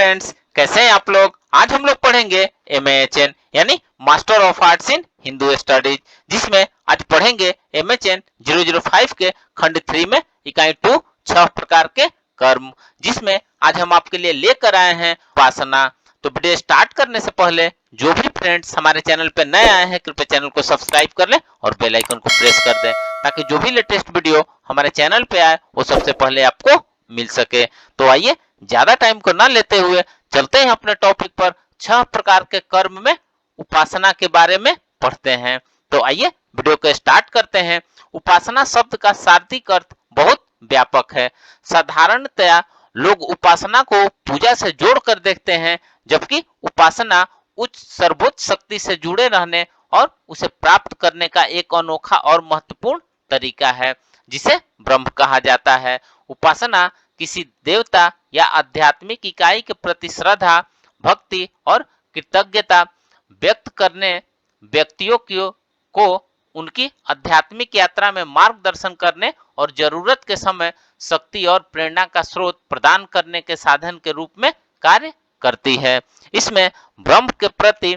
Friends, कैसे हैं आप लोग। आज हम लोग पढ़ेंगे MAHN यानी master of arts in Hindu studies, जिसमें आज पढ़ेंगे MHN 005 के खंड 3 में इकाई 2 6 प्रकार के कर्म, जिसमें आज हम आपके लिए लेकर आए हैं उपासना। तो वीडियो स्टार्ट करने से पहले जो भी फ्रेंड्स हमारे चैनल पे नए आए हैं, कृपया चैनल को सब्सक्राइब कर लें और बेल आइकन को प्रेस कर दें, ताकि जो भी लेटेस्ट वीडियो हमारे चैनल पे आए वो सबसे पहले आपको मिल सके। तो आइए ज्यादा टाइम को ना लेते हुए चलते हैं अपने टॉपिक पर। 6 प्रकार के कर्म में उपासना के बारे में पढ़ते हैं। तो आइए वीडियो को स्टार्ट करते हैं। उपासना शब्द का शाब्दिक अर्थ बहुत व्यापक है। साधारणतया लोग उपासना को पूजा से जोड़कर देखते हैं, जबकि उपासना उच्च सर्वोच्च शक्ति से जुड़े रहने और उसे प्राप्त करने का एक अनोखा और महत्वपूर्ण तरीका है, जिसे ब्रह्म कहा जाता है। उपासना किसी देवता या आध्यात्मिक इकाई के प्रति श्रद्धा, भक्ति और कृतज्ञता व्यक्त करने व्यक्तियों को उनकी आध्यात्मिक यात्रा में मार्गदर्शन करने और जरूरत के समय शक्ति और प्रेरणा का स्रोत प्रदान करने के साधन के रूप में कार्य करती है। इसमें ब्रह्म के प्रति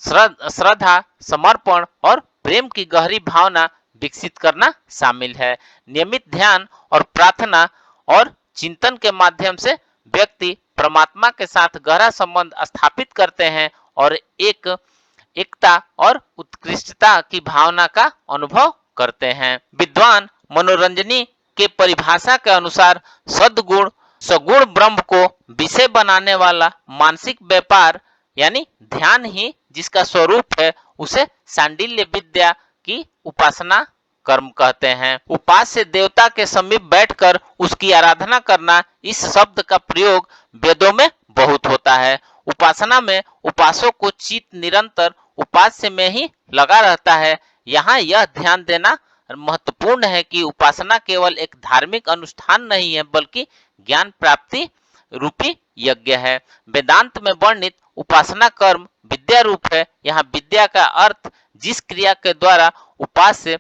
श्रद्धा, समर्पण और प्रेम की गहरी भावना विकसित करना शामिल है। नियमित ध्यान और प्रार्थना और चिंतन के माध्यम से व्यक्ति परमात्मा के साथ गहरा संबंध स्थापित करते हैं और एकता और उत्कृष्टता की भावना का अनुभव करते हैं। विद्वान मनोरंजनी के परिभाषा के अनुसार सद्गुण सगुण ब्रह्म को विषय बनाने वाला मानसिक व्यापार यानी ध्यान ही जिसका स्वरूप है, उसे सांडिल्य विद्या की उपासना कर्म कहते हैं। उपास्य देवता के समीप बैठकर उसकी आराधना करना, इस शब्द का प्रयोग वेदों में बहुत होता है। उपासना में उपासक को चित्त निरंतर उपास्य में ही लगा रहता है। यहाँ यह ध्यान देना महत्वपूर्ण है कि उपासना केवल एक धार्मिक अनुष्ठान नहीं है, बल्कि ज्ञान प्राप्ति रूपी यज्ञ है। वेदांत में वर्णित उपासना कर्म विद्या रूप है। यहाँ विद्या का अर्थ जिस क्रिया के द्वारा उपास्य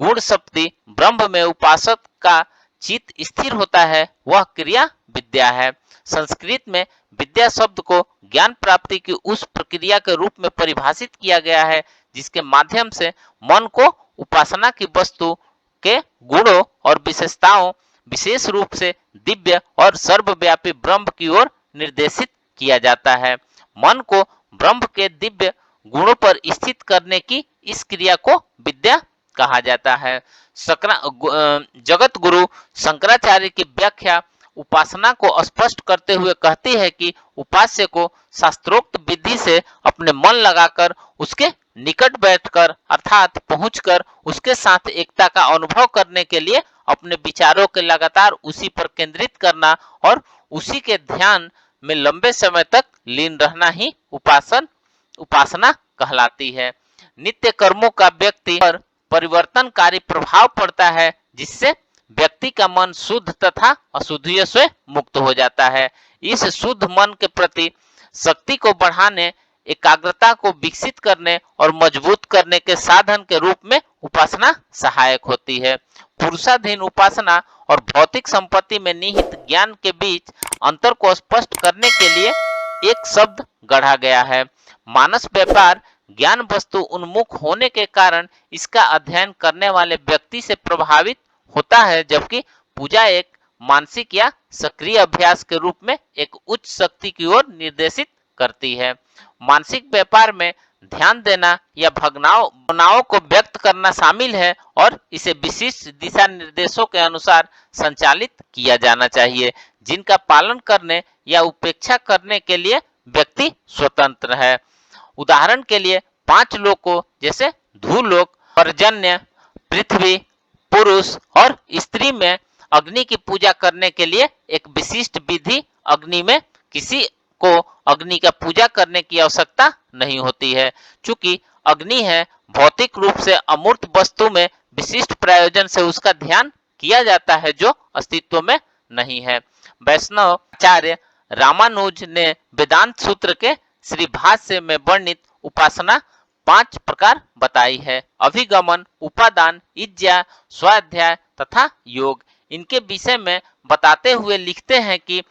गुण शक्ति ब्रह्म में उपासक का चित्त स्थिर होता है, वह क्रिया विद्या है। संस्कृत में विद्या शब्द को ज्ञान प्राप्ति की उस प्रक्रिया के रूप में परिभाषित किया गया है, जिसके माध्यम से मन को उपासना की वस्तु के गुणों और विशेषताओं, विशेष रूप से दिव्य और सर्वव्यापी ब्रह्म की ओर निर्देशित किया जाता है। मन को ब्रह्म के दिव्य गुणों पर स्थित करने की इस क्रिया को विद्या कहा जाता है। जगत गुरु शंकराचार्य की व्याख्या उपासना को स्पष्ट करते हुए कहती है कि उपास्य को शास्त्रोक्त विधि से अपने मन लगाकर उसके निकट बैठकर अर्थात पहुंचकर उसके साथ एकता का अनुभव करने के लिए अपने विचारों के लगातार उसी पर केंद्रित करना और उसी के ध्यान में लंबे समय तक लीन रहना ही उपासना कहलाती है। नित्य कर्मों का व्यक्ति पर परिवर्तनकारी प्रभाव पड़ता है, जिससे व्यक्ति का मन शुद्ध तथा अशुद्धियों से मुक्त हो जाता है। इस शुद्ध मन के प्रति शक्ति को बढ़ाने, एकाग्रता को विकसित करने और मजबूत करने के साधन के रूप में उपासना सहायक होती है। पुरुषाधीन उपासना और भौतिक संपत्ति में निहित ज्ञान के बीच अंतर को स्पष्ट करने के लिए एक शब्द गढ़ा गया है। मानस व्यापार ज्ञान वस्तु उन्मुख होने के कारण इसका अध्ययन करने वाले व्यक्ति से प्रभावित होता है, जबकि पूजा एक मानसिक या सक्रिय अभ्यास के रूप में एक उच्च शक्ति की ओर निर्देशित करती है। मानसिक व्यापार में ध्यान देना या भावनाओं को व्यक्त करना शामिल है और इसे विशिष्ट दिशा निर्देशों के अनुसार संचालित किया जाना चाहिए, जिनका पालन करने या उपेक्षा करने के लिए व्यक्ति स्वतंत्र है। उदाहरण के लिए 5 लोकों जैसे धूलोक, पर्जन्य, पृथ्वी, पुरुष और स्त्री में अग्नि की पूजा करने के लिए एक विशिष्ट विधि अग्नि में किसी को अग्नि का पूजा करने की आवश्यकता नहीं होती है। चूंकि अग्नि है, भौतिक रूप से अमूर्त वस्तु में विशिष्ट प्रयोजन से उसका ध्यान किया जाता है जो अस्तित्व में नहीं है। वैष्णव आचार्य रामानुज ने वेदांत सूत्र के श्री भाष्य में वर्णित उपासना 5 प्रकार बताई है: अभिगमन, उपादान, इज्जा, स्वाध्याय तथा योग। इनके विषय में बताते हुए लिखते हैं कि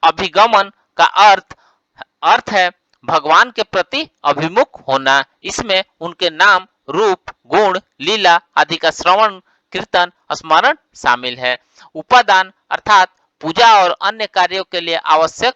अभिगमन का अर्थ है भगवान के प्रति अभिमुख होना। इसमें उनके नाम, रूप, गुण, लीला आदि का श्रवण, कीर्तन, स्मरण शामिल है। उपादान अर्थात पूजा और अन्य कार्यों के लिए आवश्यक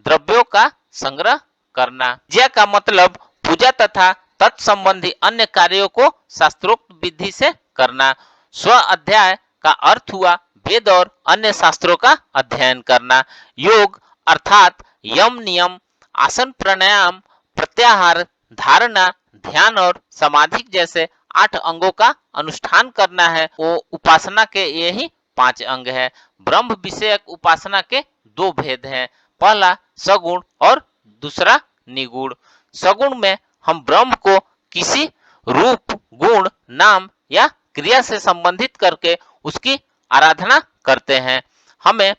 द्रव्यों का संग्रह करना। पूजा का मतलब पूजा तथा तत्संबंधी अन्य कार्यों को शास्त्रोक्त विधि से करना। स्व अध्याय का अर्थ हुआ वेद और अन्य शास्त्रों का अध्ययन करना। योग अर्थात यम, नियम, आसन, प्राणायाम, प्रत्याहार, धारणा, ध्यान और समाधि जैसे 8 अंगों का अनुष्ठान करना है। वो उपासना के यही 5 अंग है। ब्रह्म विषयक उपासना के 2 भेद हैं, पहला सगुण और दूसरा निगुण। सगुण में हम ब्रह्म को किसी रूप, गुण, नाम या क्रिया से संबंधित करके उसकी आराधना करते हैं। हमें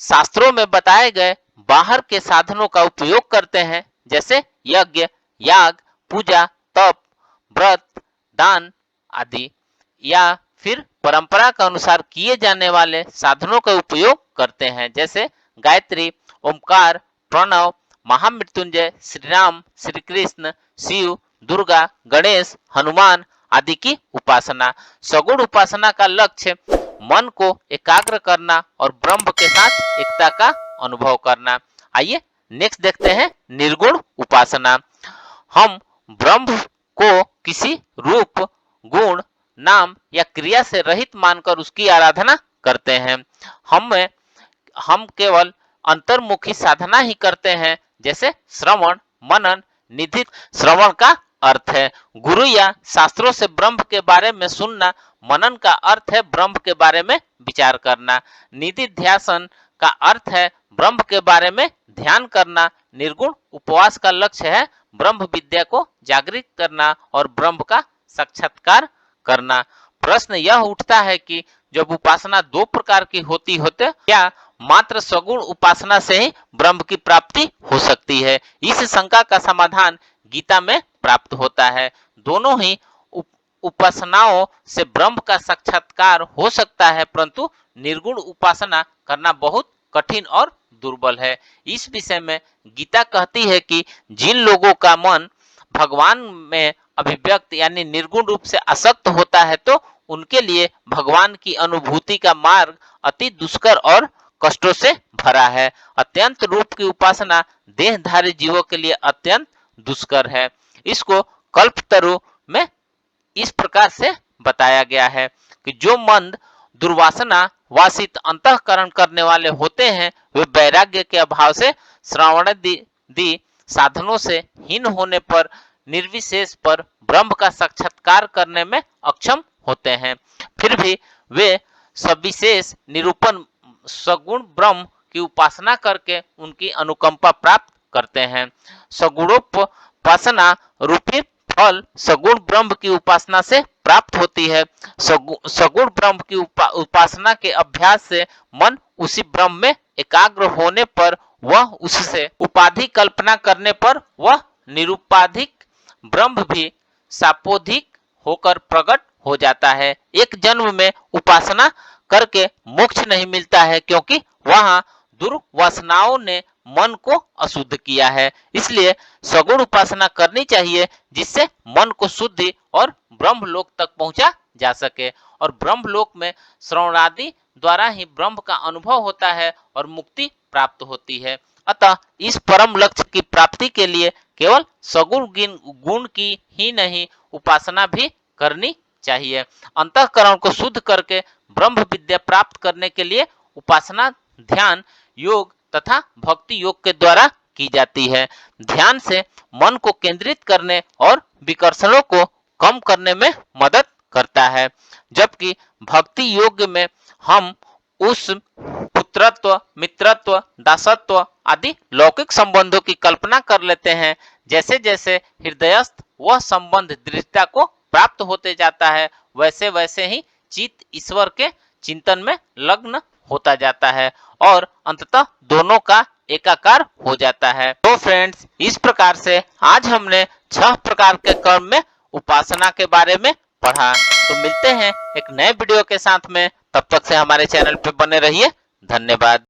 शास्त्रों में बताए गए बाहर के साधनों का उपयोग करते हैं, जैसे यज्ञ, याग, पूजा, तप, व्रत, दान आदि, या फिर परंपरा के अनुसार किए जाने वाले साधनों का उपयोग करते हैं, जैसे गायत्री, ओमकार, प्रणव, महामृत्युंजय, श्री राम, श्री कृष्ण, शिव, दुर्गा, गणेश, हनुमान आदि की उपासना। सगुण उपासना का लक्ष्य मन को एकाग्र करना और ब्रह्म के साथ एकता का अनुभव करना। आइए नेक्स्ट देखते हैं निर्गुण उपासना। हम ब्रह्म को किसी रूप, गुण, नाम या क्रिया से रहित मानकर उसकी आराधना करते हैं। हम केवल अंतर्मुखी साधना ही करते हैं, जैसे श्रवण, मनन, निधि। श्रवण का अर्थ है गुरु या शास्त्रों से ब्रह्म के बारे में सुनना। मनन का अर्थ है ब्रह्म के बारे में विचार करना। निधिध्यासन का अर्थ है ब्रह्म के बारे में ध्यान करना। निर्गुण उपवास का लक्ष्य है ब्रह्म विद्या को जागृत करना और ब्रह्म का साक्षात्कार करना। प्रश्न यह उठता है कि जब उपासना 2 प्रकार की होती क्या मात्र सगुण उपासना से ही ब्रह्म की प्राप्ति हो सकती है? इस शंका का समाधान गीता में प्राप्त होता है। दोनों ही उपासनाओं से ब्रह्म का साक्षात्कार हो सकता है, परंतु निर्गुण उपासना करना बहुत कठिन और दुर्बल है। इस विषय में गीता कहती है कि जिन लोगों का मन भगवान में अभिव्यक्त यानी निर्गुण रूप से आसक्त होता है, तो उनके लिए भगवान की अनुभूति का मार्ग अति दुष्कर और कष्टों से भरा है। अत्यंत रूप की उपासना देहधारी जीवों के लिए अत्यंत दुष्कर है। इसको कल्पतरु में इस प्रकार से बताया गया है कि जो मंद, दुर्वासना वासित अंतःकरण करने वाले होते हैं, वे वैराग्य के अभाव से श्रवणादि साधनों से हीन होने पर निर्विशेष पर ब्रह्म का साक्षात्कार करने में अक्षम होते हैं। फिर भी वे सविशेष निरूपण सगुण ब्रह्म की उपासना करके उनकी अनुकंपा प्राप्त करते हैं। सगुणोपासना रूपी फल सगुण ब्रह्म की उपासना से प्राप्त होती है। सगुण ब्रह्म की उपासना के अभ्यास से मन उसी ब्रह्म में एकाग्र होने पर वह उससे उपाधि कल्पना करने पर वह निरुपाधिक ब्रह्म भी सापोधिक होकर प्रकट हो जाता है। एक जन्म में उपासना करके मोक्ष नहीं मिलता है, क्योंकि वहां दुर्वासनाओं ने मन को अशुद्ध किया है। इसलिए सगुण उपासना करनी चाहिए, जिससे मन को शुद्धि और ब्रह्मलोक तक पहुंचा जा सके। और ब्रह्मलोक में श्रवणादि द्वारा ही ब्रह्म का अनुभव होता है और मुक्ति प्राप्त होती है। अतः इस परम लक्ष्य की प्राप्ति के लिए केवल सगुण गुण की ही नहीं, उपासना भी करनी चाहिए। अंतःकरण को शुद्ध करके ब्रह्म विद्या प्राप्त करने के लिए उपासना ध्यान, योग तथा भक्ति योग के द्वारा की जाती है। ध्यान से मन को केंद्रित करने और विकर्षणों को कम करने में मदद करता है, जबकि भक्ति योग में हम उस पुत्रत्व, मित्रत्व, दासत्व आदि लौकिक संबंधों की कल्पना कर लेते हैं। जैसे जैसे हृदयस्थ वह संबंध दृढ़ता को प्राप्त होते जाता है, वैसे वैसे ही चित्त ईश्वर के चिंतन में लग्न होता जाता है और अंततः दोनों का एकाकार हो जाता है। तो फ्रेंड्स, इस प्रकार से आज हमने 6 प्रकार के कर्म में उपासना के बारे में पढ़ा। तो मिलते हैं एक नए वीडियो के साथ में, तब तक से हमारे चैनल पे बने रहिए। धन्यवाद।